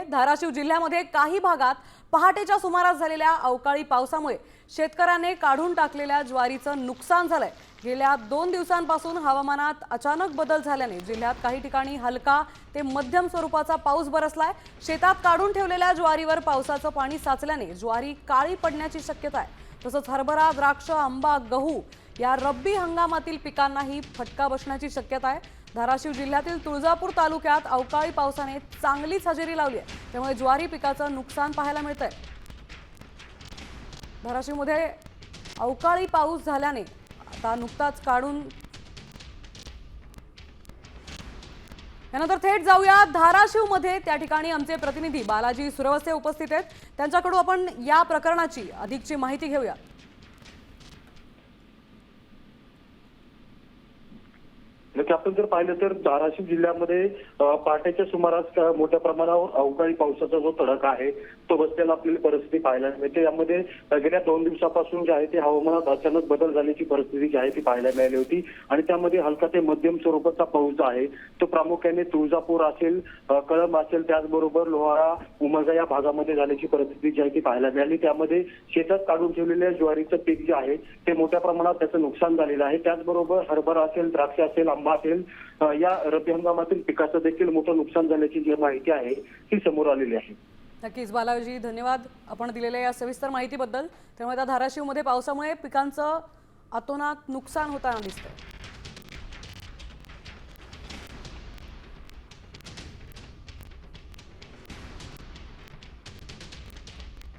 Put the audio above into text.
धाराशिव जिल्ह्यामध्ये काही भागात पहाटेच्या सुमारास झालेल्या अवकाळी पावसामुळे शेतकऱ्यांनी काढून टाकलेल्या ज्वारीचं नुकसान झालंय। गेल्या 2 दिवसांपासून हवामानात अचानक बदल झाल्याने जिल्ह्यात काही ठिकाणी हलका ते मध्यम स्वरूपाचा पाऊस बरसलाय। शेतात काढून ठेवलेल्या ज्वारीवर पावसाचं पाणी साचल्याने ज्वारी काळी पडण्याची शक्यता आहे। तसंच हरभरा, द्राक्ष, आंबा, गहू या रब्बी हंगामातील पिकांनाही फटका बसण्याची शक्यता आहे। धाराशिव जिल्ह्यातील तुळजापूर तालुक्यात अवकाळी पावसाने चांगलीच हजेरी लावली आहे, त्यामुळे ज्वारी पिकाचं नुकसान पाहायला मिळतंय। धाराशिवमध्ये अवकाळी पाऊस झाल्याने आता नुकताच काढून यानंतर थेट जाऊया धाराशिवमध्ये। त्या ठिकाणी आमचे प्रतिनिधी बालाजी सुरवसे उपस्थित आहेत, त्यांच्याकडून आपण या प्रकरणाची अधिकची माहिती घेऊया। नक्की आपण जर पाहिलं तर धाराशिव जिल्ह्यामध्ये पहाटेच्या सुमारास मोठ्या प्रमाणावर अवकाळी पावसाचा जो तडाखा आहे तो बसलेला आपल्याला परिस्थिती पाहायला मिळते। यामध्ये गेल्या 2 दिवसापासून जे आहे ते हवामानात अचानक बदल झाल्याची परिस्थिती जी आहे ती पाहायला मिळाली होती आणि त्यामध्ये हलका ते मध्यम स्वरूपाचा पाऊस जो आहे तो प्रामुख्याने तुळजापूर असेल, कळंब असेल, त्याचबरोबर लोहारा, उमरगा या भागामध्ये झाल्याची परिस्थिती जी आहे ती पाहायला मिळाली। त्यामध्ये शेतात काढून ठेवलेल्या ज्वारीचं पीक जे आहे ते मोठ्या प्रमाणात त्याचं नुकसान झालेलं आहे। त्याचबरोबर हरभरा असेल, द्राक्ष असेल, आंबा असेल या रब्बी हंगामातील पिकाचं देखील मोठं नुकसान झाल्याची जी माहिती आहे ती समोर आलेली आहे। नक्कीच बालाजी, धन्यवाद आपण दिलेल्या या सविस्तर माहितीबद्दल। त्यामुळे आता धाराशिवमध्ये पावसामुळे पिकांचं अतोनात नुकसान होताना दिसतंय।